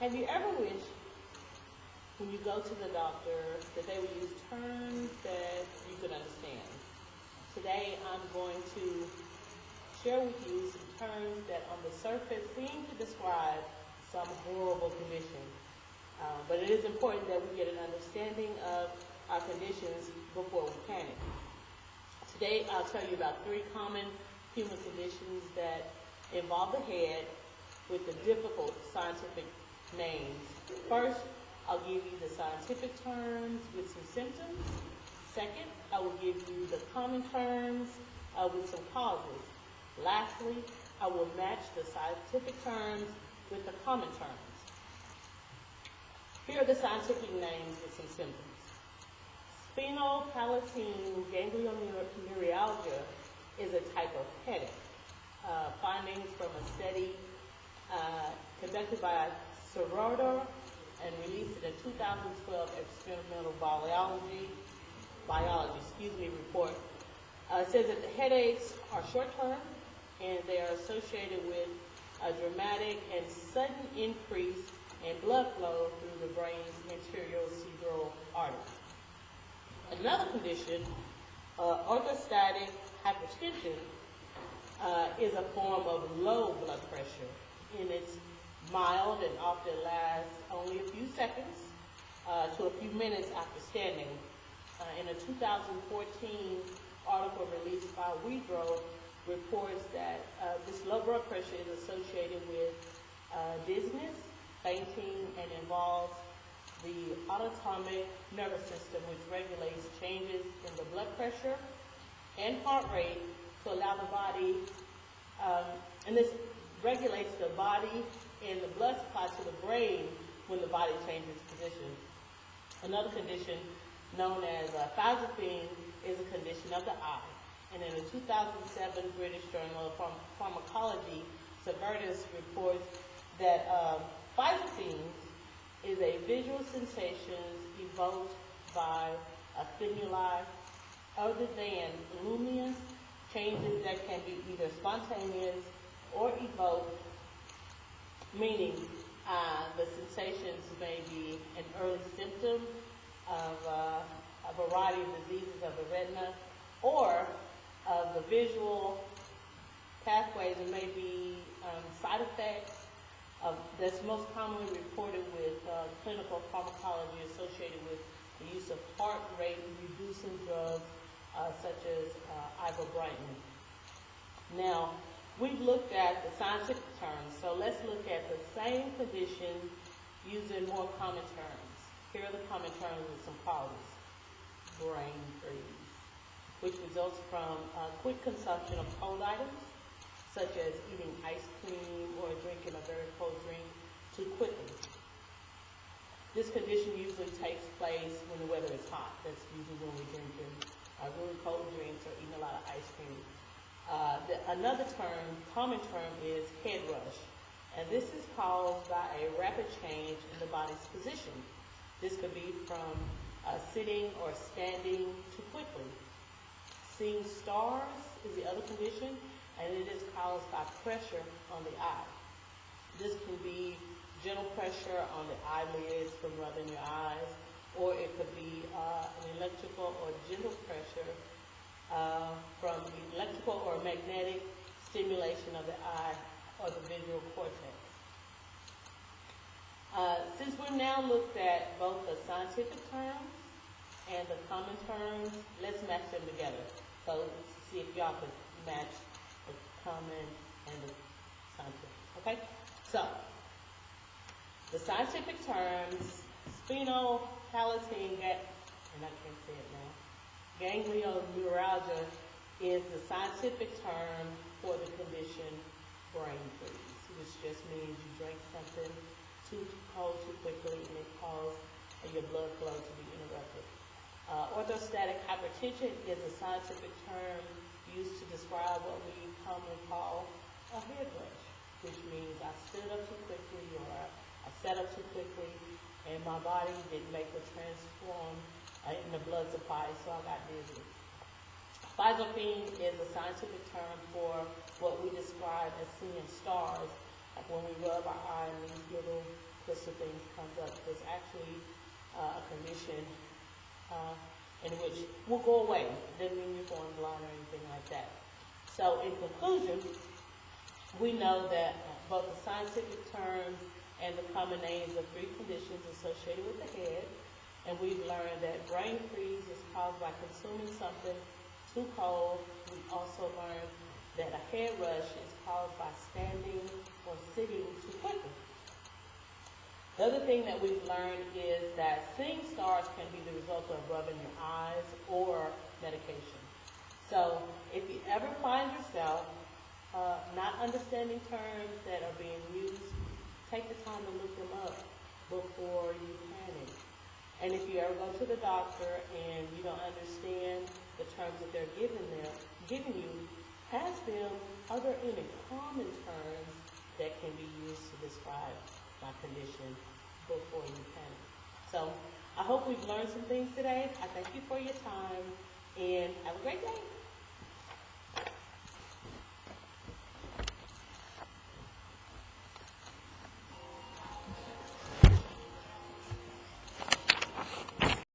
Have you ever wished when you go to the doctor that they would use terms that you could understand? Today I'm going to share with you some terms that on the surface seem to describe some horrible condition. But it is important that we get an understanding of our conditions before we panic. Today I'll tell you about 3 common human conditions that involve the head with the difficult scientific names. First, I'll give you the scientific terms with some symptoms. Second, I will give you the common terms with some causes. Lastly, I will match the scientific terms with the common terms. Here are the scientific names with some symptoms. Sphenopalatine ganglioneuralgia is a type of headache. Findings from a study conducted by Schroeder and released in a 2012 experimental biology report says that the headaches are short-term and they are associated with a dramatic and sudden increase in blood flow through the brain's anterior cerebral artery. Another condition, orthostatic hypotension, is a form of low blood pressure, and it's mild and often lasts only a few seconds to a few minutes after standing. In a 2014 article released by Wedro reports that this low blood pressure is associated with dizziness, fainting, and involves the autonomic nervous system, which regulates changes in the blood pressure and heart rate to allow the body, and this regulates the body and the blood supply to the brain when the body changes position. Another condition known as physopene is a condition of the eye. And in a 2007 British Journal of Pharmacology, Sabertis reports that physopene is a visual sensation evoked by a stimuli other than luminous changes that can be either spontaneous or evoked, meaning the sensations may be an early symptom of a variety of diseases of the retina or of the visual pathways. It may be side effects that's most commonly reported with clinical pharmacology associated with the use of heart rate reducing drugs such as ibuprofen. Now, we've looked at the scientific terms, so let's look at the same condition using more common terms. Here are the common terms with some causes. Brain freeze, which results from quick consumption of cold items, such as eating ice cream or drinking a very cold drink too quickly. This condition usually takes place when the weather is hot. That's usually when we're drinking really cold drinks or eating a lot of ice cream. Another term, common term, is head rush, and this is caused by a rapid change in the body's position. This could be from sitting or standing too quickly. Seeing stars is the other condition, and it is caused by pressure on the eye. This can be gentle pressure on the eyelids from rubbing your eyes, or it could be an electrical or gentle pressure from electrical or magnetic stimulation of the eye or the visual cortex. Since we've now looked at both the scientific terms and the common terms, let's match them together. So see if y'all could match the common and the scientific. Okay? So, the scientific terms, sphenopalatine, and I can't say it now, ganglioneuralgia is the scientific term for the condition brain freeze, which just means you drank something too cold too quickly and it caused your blood flow to be interrupted. Orthostatic hypertension is a scientific term used to describe what we commonly call a head rush, which means I stood up too quickly or I sat up too quickly and my body didn't make the transform in the blood supply, so I got dizzy. Physopene is a scientific term for what we describe as seeing stars, like when we rub our eye and these little list of things comes up. There's actually a condition in which will go away. Doesn't mean you're going blind or anything like that. So in conclusion, we know that both the scientific terms and the common names of three conditions associated with the head, and we've learned that brain freeze is caused by consuming something too cold. We also learned that a head rush is caused by standing or sitting too quickly. The other thing that we've learned is that seeing stars can be the result of rubbing your eyes or medication. So if you ever find yourself not understanding terms that are being used, take the time to look them up before you panic. And if you ever go to the doctor and you don't understand the terms that they're giving you, ask them, are there any common terms that can be used to describe my condition before you panic? So I hope we've learned some things today. I thank you for your time and have a great day.